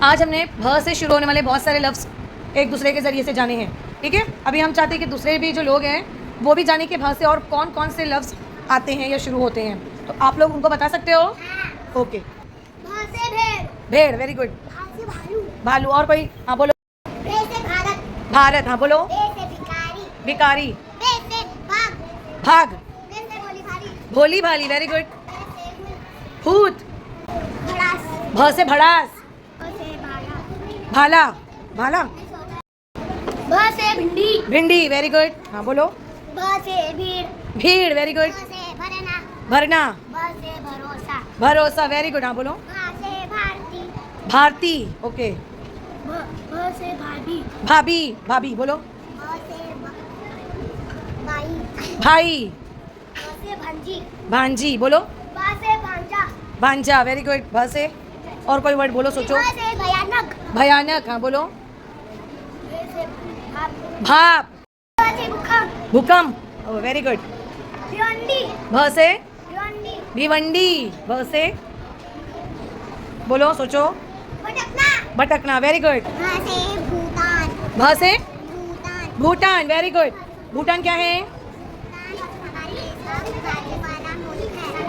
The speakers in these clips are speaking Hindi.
आज हमने भ से शुरू होने वाले बहुत सारे लफ्ज़ एक दूसरे के ज़रिए से जाने हैं, ठीक है। अभी हम चाहते हैं कि दूसरे भी जो लोग हैं वो भी जाने कि भ से और कौन कौन से लफ्ज़ आते हैं या शुरू होते हैं। तो आप लोग उनको बता सकते हो? ओके। भ से भेड़। भेड़, वेरी गुड। भा से भालू। भालू। और कोई? हाँ बोलो। भे से भारत। भारत। हाँ बोलो। बे से भिखारी। भिखारी। बे से बाघ। भाग। बे से भोली भाली। भोली भाली, वेरी गुड। बे से भूत। भड़ास। भ से भड़ास। भ से भाला। भाला। भाला। भ से भिंडी। भिंडी, वेरी गुड। हाँ बोलो। भ से भीड़। भीड़, वेरी भ गुड। से भरना। भरना। भ से भरोसा। भरोसा, वेरी गुड। हाँ बोलो। भा से भारती। भारती, ओके। भ से भाभी। भाभी। भाभी बोलो। भ से भाई। भाई। भ से भांजी। भांजी बोलो। भा से भांजा। भांजा, वेरी गुड। भ से और कोई वर्ड बोलो, सोचो। भ से भयानक। भयानक। हाँ बोलो। भ से भाप। भाप। भ से भूकंप। भूकंप, वेरी गुड। भिवंडी। भ से भिवंडी। भिवंडी। भ से बोलो, सोचो। भटकना। भटकना, वेरी गुड। भ से भूटान। भ से भूटान। Bhutan, very good. भूटान क्या है?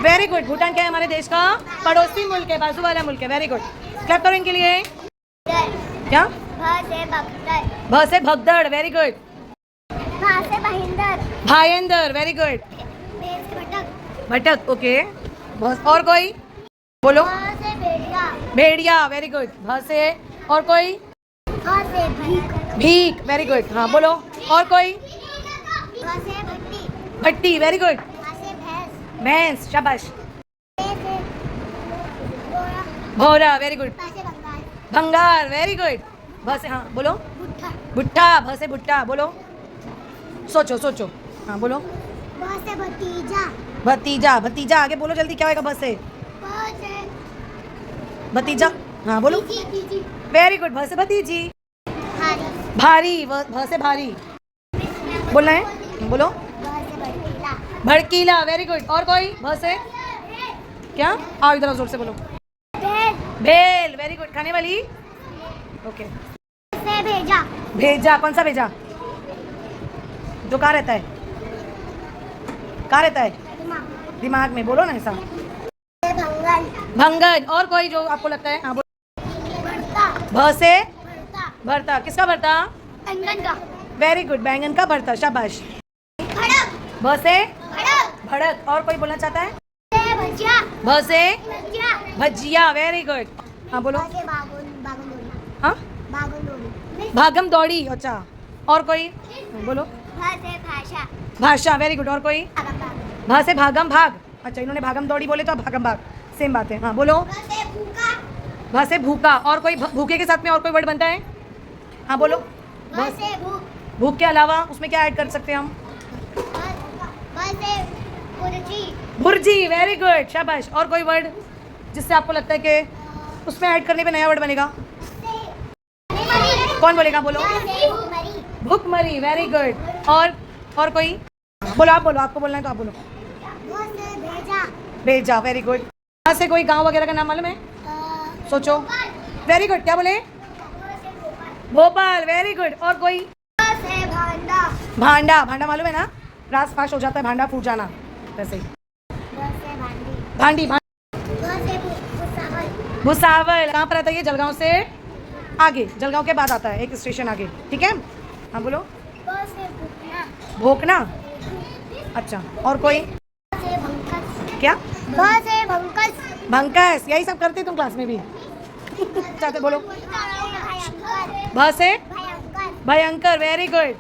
Very good. भूटान क्या है? हमारे देश का पड़ोसी मुल्क है, बाजू वाला मुल्क है, वेरी गुड। क्लैप करो इनके लिए। क्या? भ से भगदड़। भ से भगदड़, वेरी गुड। भा से भाईंदर। Bhayandar, very good. भे से भटक। भटक, ओके। और कोई बोलो। भ से भेड़िया। भेड़िया, वेरी गुड। भ से और कोई? भ से भीख। भीख, वेरी गुड। हाँ बोलो। और कोई? भ से भट्टी। भट्टी, वेरी गुड। भा से भैंस। भैंस, शाबाश। भे से घोड़ा। भौरा, वेरी गुड। भा से बंगाल। भंगार, वेरी गुड। भ से हाँ बोलो। भुट्टा। भुट्टा। भ से भुट्टा बोलो। सोचो सोचो। हाँ बोलो। भ से भतीजा। भतीजा। भतीजा, आगे बोलो जल्दी, क्या होगा भ से? भ से भतीजा। हाँ बोलो। तीजी। तीजी। Very good. भ से भतीजी। भारी। भारी। भ से भारी बोलना है, बोलो। भ से भड़कीला। भड़कीला, वेरी गुड। और कोई? भ से क्या? आओ इधर आओ, जोर से बोलो। भेड़। भेल, वेरी गुड। खाने वाली, ओके। से भेजा। भेजा, कौन सा भेजा? जो कहाँ रहता है? कहाँ रहता है? दिमाग। दिमाग में, बोलो ना ऐसा। से भंगल। भंगन। और कोई जो आपको लगता है? हाँ बोलो। भरता। भ से भरता। भरता, किसका भरता? बैंगन का। Very good. बैंगन का भरता, शाबाश। भड़क। भ से भड़क। भड़क। और कोई बोलना चाहता है? से भजिया। भ से भजिया। भजिया, वेरी गुड। हाँ बोलो। भ से बागुन। बागुन दौड़ी। हाँ, बागुन दौड़ी। भागम दौड़ी, अच्छा। और कोई? बोलो। भ से भाषा। भाषा, वेरी गुड। और कोई? भागम। भ से भागम भाग, अच्छा। इन्होंने भागम दौड़ी बोले तो भागम भाग, सेम बात है। हाँ बोलो। भ से भूखा। भ से भूखा। और कोई? भूखे के साथ में और कोई वर्ड बनता है? हाँ बोलो। भ से भूख। भूख के अलावा उसमें क्या ऐड कर सकते हैं हम? भ से कुर्सी। भुर्जी, वेरी गुड, शाबाश। और कोई वर्ड जिससे आपको लगता है कि उसमें ऐड करने पे नया वर्ड बनेगा? कौन बोलेगा? बोलो। भूखमरी, वेरी गुड। और कोई? बोलो, आप बोलो, आपको बोलना है तो आप बोलो। भ से भेजा। भेजा, वेरी गुड। यहाँ से कोई गांव वगैरह का नाम मालूम है? सोचो। Very good. क्या बोले? Bhopal, very good. और कोई? भ से भांडा। भांडा। भांडा मालूम है ना, रास फाश हो जाता है, भांडा फूट जाना, वैसे ही। भ से भांडी। भांडी। भ से भुसावल। भुसावल कहाँ पर आता है? ये जलगांव से आगे, जलगांव के बाद आता है, एक स्टेशन आगे, ठीक है। हाँ बोलो। भ से भुकना। भोकना, अच्छा। और कोई? भ से भंकस। क्या? भ से भंकस। भंकस, यही सब करते तुम क्लास में भी? चाहते बोलो। भयंकर। भ से भयंकर। भयंकर, वेरी गुड।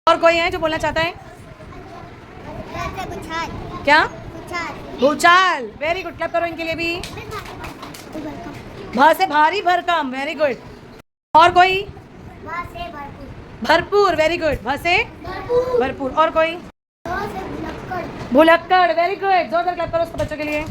और कोई है जो बोलना चाहता है? भ से भुचाल। क्या? भुचाल। भूचाल, वेरी गुड। क्लैप करो इनके लिए भी। भ से भारी भरकम, वेरी गुड। और कोई? भ से भरपूर। भरपूर, वेरी गुड। भ से भरपूर। भरपूर। और कोई? भ से भुलक्कड़। भुलक्कड़, वेरी गुड। जोरदार क्लैप करो उसको बच्चों के लिए।